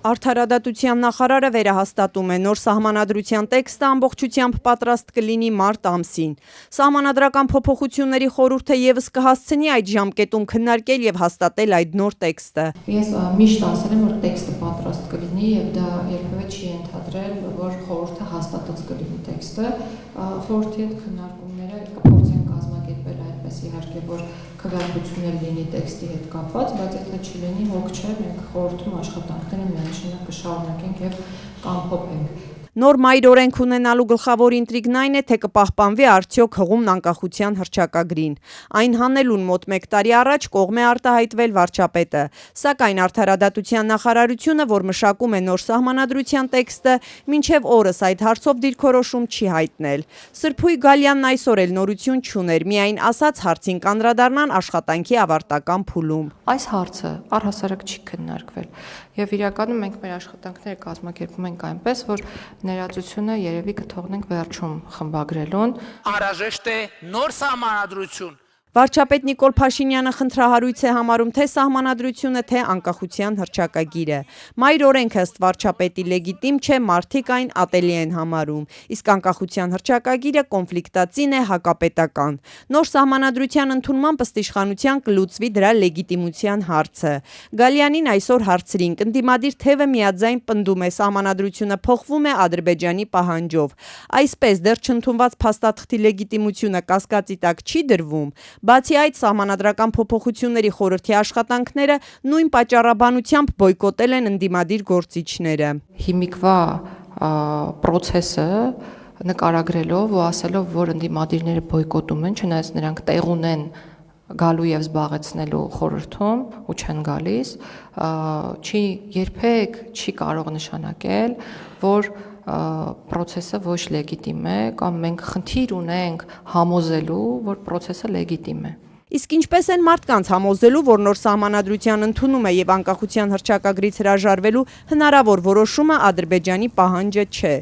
Արդարադատության նախարարը վերահաստատում է նոր սահմանադրության տեքստը ամբողջությամբ պատրաստ կլինի մարտ ամսին։ Սահմանադրական փոփոխությունների խորհուրդը ևս կհասցնի այդ ժամկետում քննարկել եւ հաստատել այդ նոր տեքստը։ Ես միշտ ասել եմ, որ տեքստը պատրաստ կլինի եւ դա երբևէ չի ենթադրել, որ խորհուրդը հաստատած կլինի տեքստը։ Խորհրդի հետ քննարկումները կփորձեն կազմակերպել այդպես իհարկե, որ քվեարկություններ լինի տեքստի հետ կապված, բայց եթե չլինի, հոգ չէ, մենք խորհրդում աշխատանքները միանշանակ կշարունակենք եւ կամփոփենք։ Նոր մայր օրենք ունենալու գլխավոր ինտրիգն այն է, թե կպահպանվի արդյոք հղումն անկախության հռչակագրին։ Այն հանելուն մոտ 1 տարի առաջ կողմ է արտահայտվել վարչապետը, սակայն Արդարադատության նախարարությունը, որ մշակում է նոր սահմանադրության տեքստը, մինչև օրս այդ հարցով դիրքորոշում չի հայտնել։ Սրփույի Գալյանն այսօր էլ նորություն չուներ, միայն ասաց հարցին կանդրադառնան աշխատանքի ավարտական փուլում։ Այս հարցը առհասարակ չի քննարկվել եւ իրականում մենք մեր աշխատանքները կազմակերպում ենք այնպես, որ ներածությունը երևի կթողնենք վերջում խմբագրելուն։ Անհրաժեշտ է նոր սահմանադրություն։ Վարչապետ Նիկոլ Փաշինյանը խնդրահարույց է համարում թե սահմանադրությունը, թե անկախության հռչակագիրը։ Մայր օրենքը ըստ վարչապետի լեգիտիմ չէ, մարդիկ այն ատելի են համարում, իսկ անկախության հռչակագիրը կոնֆլիկտածին է, հակապետական։ Նոր սահմանադրության ընդունմամբ ըստ իշխանության կլուծվի դրա լեգիտիմության հարցը։ Գալյանին այսօր հարցրին, ընդդիմադիր թևը միաձայն պնդում է սահմանադրությունը փոխվում է Ադրբեջանի պահանջով։ Այսպես դեռ չընդունված փաստաթղթի լեգիտիմությունը կասկածի տակ չի դրվում։ Բացի այդ, սահմանադրական փոփոխությունների խորհրդի աշխատանքները նույն պատճառաբանությամբ բոյկոտել են ընդդիմադիր գործիչները։ Հիմիկվա process-ը նկարագրելով ու ասելով, որ ընդդիմադիրները բոյկոտում են, չնայած նրանք տեղ ունեն գալու եւ զբաղեցնելու խորհրդում ու չեն գալիս, երբեք չի կարող նշանակել, որ process-ը ոչ լեգիտիմ է կամ մենք խնդիր ունենք համոզելու, որ process-ը լեգիտիմ է։ Իսկ ինչպես են մարդկանց համոզելու, որ նոր սահմանադրության ընդունումը եւ անկախության հռչակագրից հրաժարվելու հնարավոր որոշումը Ադրբեջանի պահանջը չէ։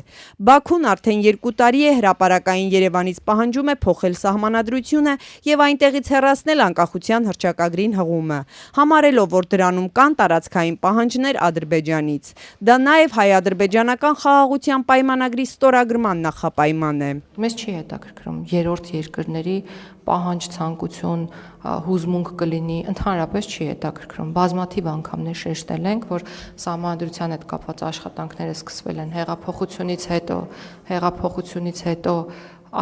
Բաքուն արդեն 2 տարի է հրապարակային Երևանից պահանջում է փոխել սահմանադրությունը եւ այնտեղից հեռացնել անկախության հռչակագրին հղումը, համարելով, որ դրանում կան տարածքային պահանջներ Ադրբեջանից։ Դա նաեւ հայ-ադրբեջանական խաղաղության պայմանագրի ստորագրման նախապայման է։ Մեզ չի հետաքրքրում երրորդ երկրների պահանջ, ցանկություն, հուզմունք կլինի, într-adevăr չի հետաքրքրում։ Բազմաթիվ անգամներ շեշտել ենք, որ սահմանադրության հետ կապված աշխատանքները սկսվել են հեղափոխությունից հետո,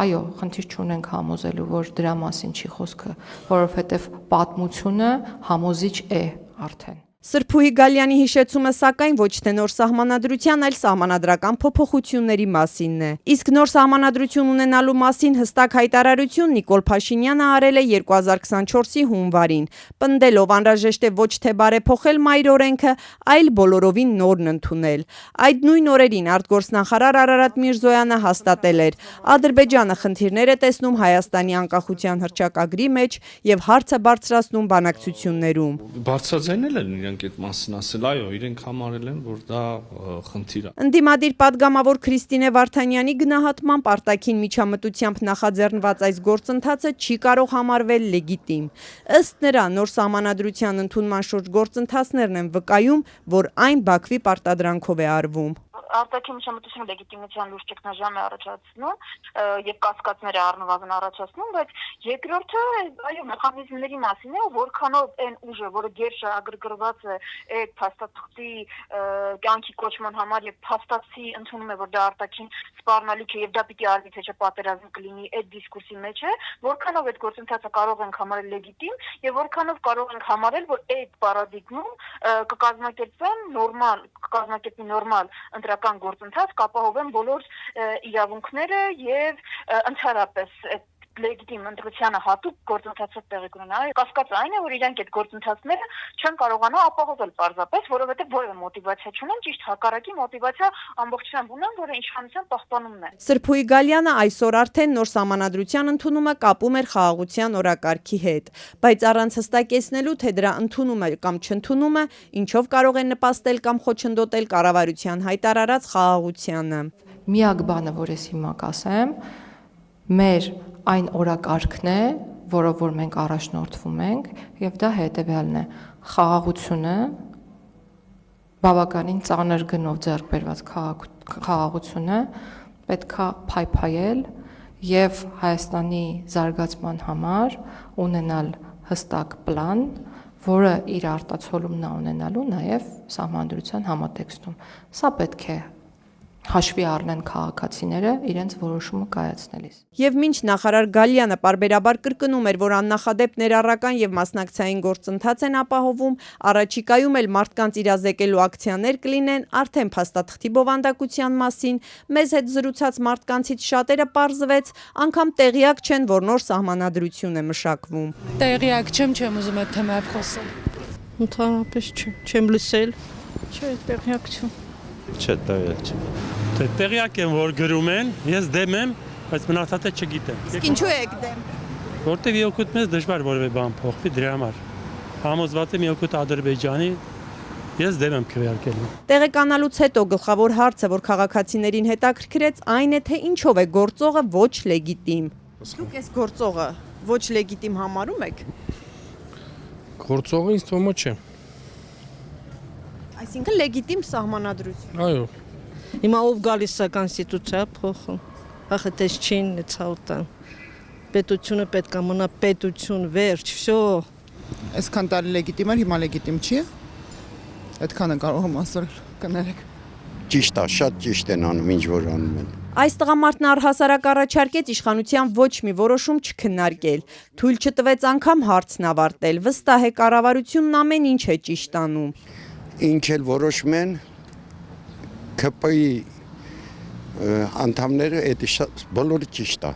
այո, խնդիր չունենք համոզելու, որ դրա մասին չի խոսքը, որովհետև պատմությունը համոզիչ է արդեն։ Սրփուհի Գալյանի հիշեցումը սակայն ոչ թե նոր սահմանադրության, այլ սահմանադրական փոփոխությունների մասինն է։ Իսկ նոր սահմանադրություն ունենալու մասին հստակ հայտարարություն Նիկոլ Փաշինյանը արել է 2024-ի հունվարին, պնդելով անհրաժեշտ է ոչ թե բարեփոխել մայր օրենքը, այլ բոլորովին նորն ընդունել։ Այդ նույն օրերին արտգործնախարար Արարատ Միրզոյանը հաստատել էր. Ադրբեջանը խնդիրներ է տեսնում Հայաստանի անկախության հռչակագրի մեջ եւ հարցը բարձրացնում բանակցություններում։ Բարձրաձայնել են իրենք այդ մասին ասել, այո, իրենք համարել են, որ դա խնդիր է։ Ընդդիմադիր падգամավոր Քրիստինե Վարդանյանի գնահատմամբ արտաքին միջամտությամբ նախաձեռնված այս գործընթացը չի կարող համարվել լեգիտիմ։ Ըստ նրա, նոր սահմանադրության ընդունման շուրջ գործընթացներն են վկայում, որ այն Բաքվի պարտադրանքով է արվում։ Արտաքին միջամտությունը լեգիտիմության լուրջ ճգնաժամ է առաջացնում եւ կասկածներ է առնվազն առաջացնում, բայց երկրորդը այո մեխանիզմների մասին է, որքանով այն ուժը, որը գերշահագրգռված է այդ փաստաթղթի կյանքի կոչման համար եւ փաստացի ընդունում է, որ դա արտաքին սպառնալիք է եւ դա պիտի արվի թե չէ պատերազմ կլինի այդ դիսկուրսի մեջ է, որքանով այդ գործընթացը կարող ենք համարել լեգիտիմ եւ որքանով կարող ենք համարել, որ այդ պարադիգմում կկազմակերպվի նորմալ ընտրական գործընթաց կապահովեն բոլոր իրավունքները եւ ընդհանրապես լեգիտիմ ընտրությանը հատուկ գործընթացով տեղի կունենա։ Կասկածը այն է, որ իրենք այդ գործընթացները չեն կարողանա ապահովել պարզապես, որովհետեւ որևէ մոտիվացիա չունեն, ճիշտ հակառակի մոտիվացիա ամբողջությամբ ունեն, որը իշխանության պահպանումն է։ Սրփուհի Գալյանը այսօր արդեն նոր սահմանադրության ընդունումը կապում էր խաղաղության օրակարգի հետ, բայց առանց հստակեցնելու, թե դրա ընդունումը կամ չընդունումը ինչով կարող է նպաստել կամ խոչընդոտել կառավարության հայտարարած խաղաղությանը։ Միակ բանը, որ ես հիմա կասեմ, մեր այն օրակարգն է, որով որ մենք առաջնորդվում ենք, եւ դա հետեւյալն է. խաղաղությունը բավականին ծանր գնով ձեռք բերված խաղաղությունը պետք է փայփայել եւ Հայաստանի զարգացման համար ունենալ հստակ պլան, որը իր արտացոլումն է ունենալու նաեւ սահմանադրության համատեքստում։ Սա պետք է հաշվի առնեն քաղաքացիները իրենց որոշումը կայացնելիս։ Եվ մինչ նախարար Գալյանը պարբերաբար կրկնում էր, որ աննախադեպ ներառական եւ մասնակցային գործընթաց են ապահովում, առաջիկայում էլ մարդկանց իրազեկելու ակցիաներ կլինեն արդեն փաստաթղթի բովանդակության մասին, մեզ հետ զրուցած մարդկանցից շատերը պարզվեց, անգամ տեղյակ չեն, որ նոր սահմանադրություն է մշակվում։ Տեղյակ չեմ ուզում այդ թեմայով խոսել։ Ընդհանրապես չեմ լսել։ Չէ, տեղյակ չեմ։ Չէ, տեղյակ չեմ։ Թե տեղյակ եմ, որ գրում են, ես դեմ եմ, բայց մնացածը չգիտեմ։ Իսկ ինչու եք դեմ։ Որտեւ իօգուտ մեզ դժվար որևէ բան փոխվի դրա համար։ Համոզված եմ իօգուտ Ադրբեջանի, ես դեմ եմ քվեարկելու։ Տեղեկանալուց հետո գլխավոր հարցը, որ քաղաքացիներին հետաքրքրեց, այն է, թե ինչով է գործողը ոչ լեգիտիմ։ Դուք այս գործողը ոչ լեգիտիմ համարում եք։ Գործողը ինձ թվում է չէ։ Այսինքն լեգիտիմ սահմանադրություն։ Այո։ Հիմա ով գալիս է կոնստիտուցիա փոխում։ Ախը դες չին ցավտան։ Պետությունը պետք է մնա պետություն, վերջ, վсё։ Այսքան տարի լեգիտիմ էր, հիմա լեգիտիմ չի։ Այդքանը կարող եմ ասել, կներեք։ Ճիշտ է, շատ ճիշտ են անում, ինչ որ անում են։ Այս տղամարդն առհասարակ առաջարկեց իշխանության ոչ մի որոշում չքննարկել, թույլ չտվեց անգամ հարցն ավարտել, վստահ է կառավարությունն ամեն ինչ է ճիշտ անում։ Ինչ էլ որոշում են ԿՊ-ի անդամները, դա բոլորը ճիշտ է։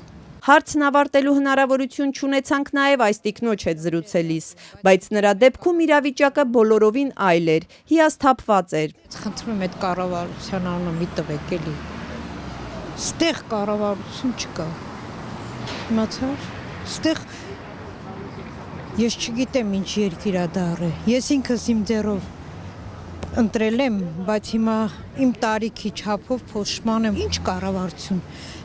Հարցն ավարտելու հնարավորություն չունեցանք նաև այս տիկնոջ հետ զրուցելիս, բայց նրա դեպքում իրավիճակը բոլորովին այլ էր, հիասթափված էր։ Խնդրում եմ այդ կառավարության անունը մի տվեք էլի։ Ստեղ կառավարություն չկա։ Իմացար։ Ստեղ ես չգիտեմ ինչ երկիրադառ է։ Ես ինքս իմ ձեռով ընտրել եմ, բայց հիմա իմ տարիքի չափով փոշման եմ։ Ինչ կառավարություն։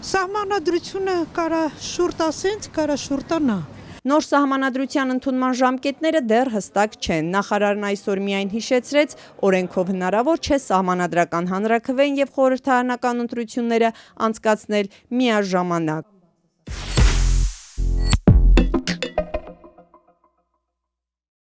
Սահմանադրությունը կարա շուրտ ասենց, կարա շուրտանա։ Նոր սահմանադրության ընդունման ժամկետները դեռ հստակ չեն։ Նախարարն այսօր միայն հիշեցրեց, օրենքով հնարավոր չէ սահմանադրական հանրաքվեն եւ խորհրդարանական ընտրությունները անցկացնել միաժամանակ։